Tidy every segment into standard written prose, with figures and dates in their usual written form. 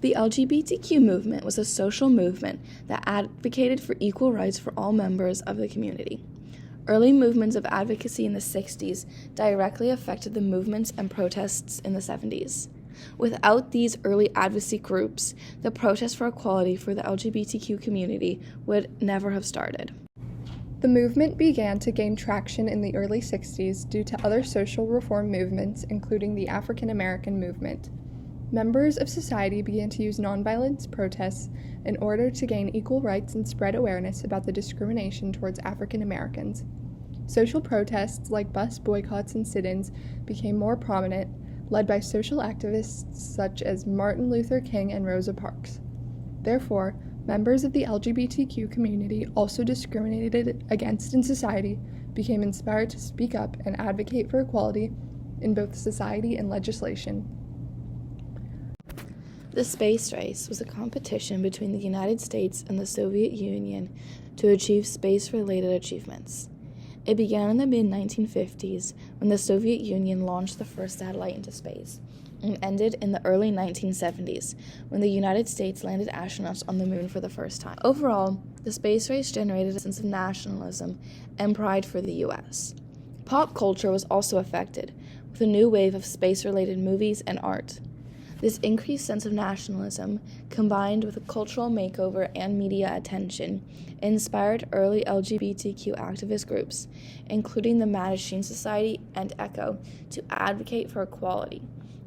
The LGBTQ movement was a social movement that advocated for equal rights for all members of the community. Early movements of advocacy in the 60s directly affected the movements and protests in the 70s. Without these early advocacy groups, the protest for equality for the LGBTQ community would never have started. The movement began to gain traction in the early 60s due to other social reform movements, including the African American movement. Members of society began to use nonviolent protests in order to gain equal rights and spread awareness about the discrimination towards African Americans. Social protests like bus boycotts and sit-ins became more prominent, led by social activists such as Martin Luther King and Rosa Parks. Therefore, members of the LGBTQ community also discriminated against in society became inspired to speak up and advocate for equality in both society and legislation. The space race was a competition between the United States and the Soviet Union to achieve space-related achievements. It began in the mid-1950s when the Soviet Union launched the first satellite into space, and ended in the early 1970s when the United States landed astronauts on the moon for the first time. Overall, the space race generated a sense of nationalism and pride for the U.S. Pop culture was also affected, with a new wave of space-related movies and art. This increased sense of nationalism, combined with a cultural makeover and media attention, inspired early LGBTQ activist groups, including the Mattachine Society and ECHO, to advocate for equality.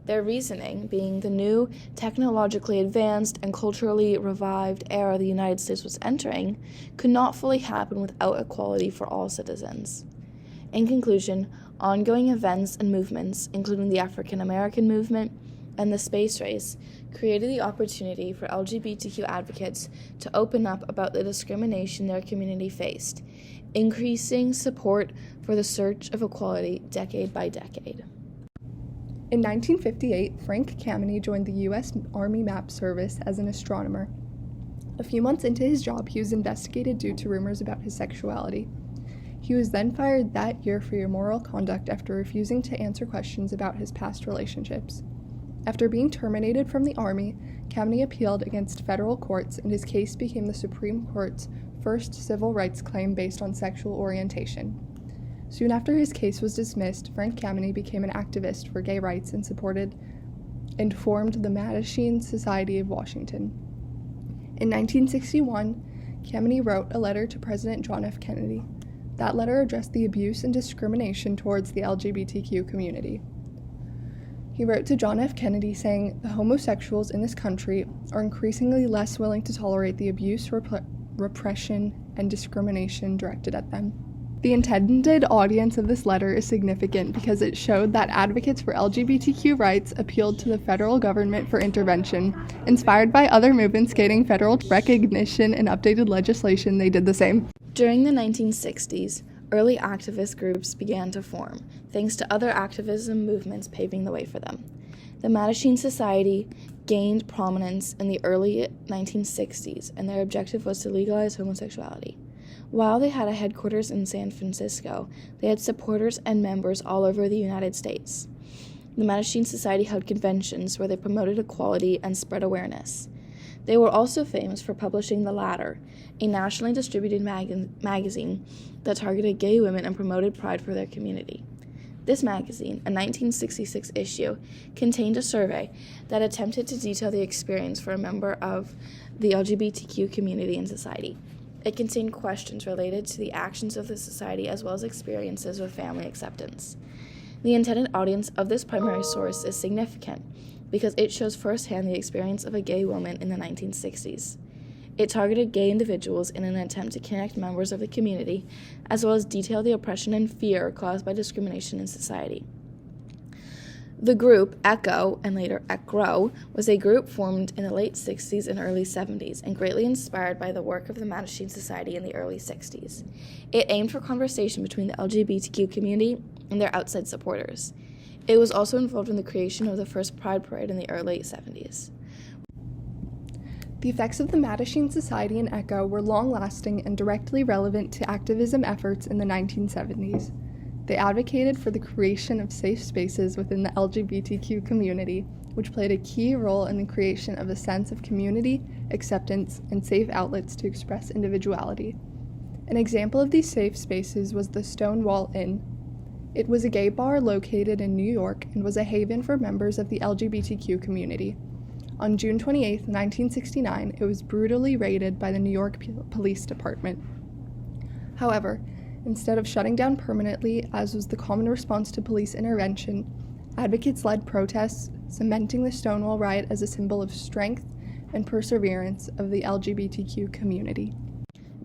Their reasoning being the new, technologically advanced and culturally revived era the United States was entering could not fully happen without equality for all citizens. In conclusion, ongoing events and movements, including the African American movement, and the space race, created the opportunity for LGBTQ advocates to open up about the discrimination their community faced, increasing support for the search of equality decade by decade. In 1958, Frank Kameny joined the U.S. Army Map Service as an astronomer. A few months into his job, he was investigated due to rumors about his sexuality. He was then fired that year for immoral conduct after refusing to answer questions about his past relationships. After being terminated from the Army, Kameny appealed against federal courts, and his case became the Supreme Court's first civil rights claim based on sexual orientation. Soon after his case was dismissed, Frank Kameny became an activist for gay rights and formed the Mattachine Society of Washington. In 1961, Kameny wrote a letter to President John F. Kennedy. That letter addressed the abuse and discrimination towards the LGBTQ community. He wrote to John F. Kennedy saying, "The homosexuals in this country are increasingly less willing to tolerate the abuse, repression, and discrimination directed at them." The intended audience of this letter is significant because it showed that advocates for LGBTQ rights appealed to the federal government for intervention. Inspired by other movements gaining federal recognition and updated legislation, they did the same. During the 1960s, early activist groups began to form, thanks to other activism movements paving the way for them. The Mattachine Society gained prominence in the early 1960s, and their objective was to legalize homosexuality. While they had a headquarters in San Francisco, they had supporters and members all over the United States. The Mattachine Society held conventions where they promoted equality and spread awareness. They were also famous for publishing The Ladder, a nationally distributed magazine that targeted gay women and promoted pride for their community. This magazine, a 1966 issue, contained a survey that attempted to detail the experience for a member of the LGBTQ community in society. It contained questions related to the actions of the society as well as experiences with family acceptance. The intended audience of this primary source is significant because it shows firsthand the experience of a gay woman in the 1960s. It targeted gay individuals in an attempt to connect members of the community, as well as detail the oppression and fear caused by discrimination in society. The group, ECHO, and later ECRO, was a group formed in the late 60s and early 70s and greatly inspired by the work of the Mattachine Society in the early 60s. It aimed for conversation between the LGBTQ community and their outside supporters. It was also involved in the creation of the first Pride Parade in the early 70s. The effects of the Mattachine Society and ECHO were long-lasting and directly relevant to activism efforts in the 1970s. They advocated for the creation of safe spaces within the LGBTQ community which played a key role in the creation of a sense of community, acceptance, and safe outlets to express individuality. An example of these safe spaces was the Stonewall Inn. It was a gay bar located in New York and was a haven for members of the LGBTQ community. On June 28, 1969, it was brutally raided by the New York Police Department. However, instead of shutting down permanently, as was the common response to police intervention, advocates led protests, cementing the Stonewall riot as a symbol of strength and perseverance of the LGBTQ community.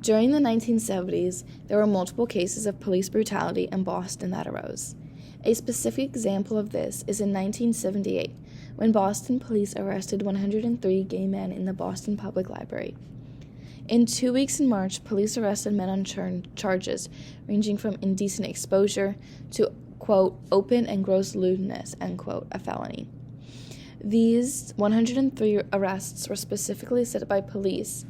During the 1970s, there were multiple cases of police brutality in Boston that arose. A specific example of this is in 1978, when Boston police arrested 103 gay men in the Boston Public Library. In 2 weeks in March, police arrested men on charges ranging from indecent exposure to, quote, open and gross lewdness, end quote, a felony. These 103 arrests were specifically set by police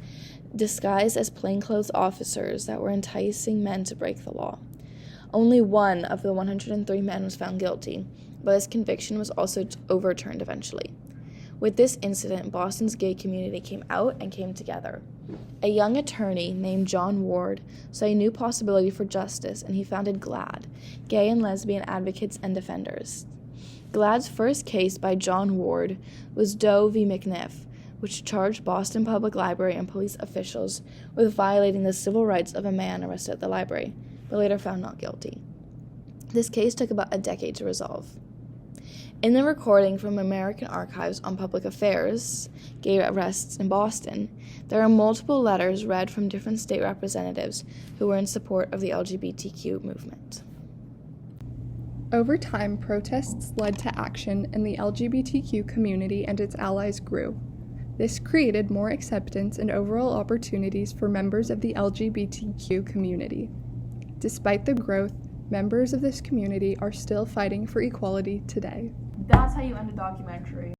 disguised as plainclothes officers that were enticing men to break the law. Only one of the 103 men was found guilty, but his conviction was also overturned eventually. With this incident, Boston's gay community came out and came together. A young attorney named John Ward saw a new possibility for justice, and he founded GLAAD, Gay and Lesbian Advocates and Defenders. GLAAD's first case by John Ward was Doe v. McNiff, which charged Boston Public Library and police officials with violating the civil rights of a man arrested at the library, but later found not guilty. This case took about a decade to resolve. In the recording from American Archives on Public Affairs, Gay Arrests in Boston, there are multiple letters read from different state representatives who were in support of the LGBTQ movement. Over time, protests led to action, and the LGBTQ community and its allies grew. This created more acceptance and overall opportunities for members of the LGBTQ community. Despite the growth, members of this community are still fighting for equality today. That's how you end a documentary.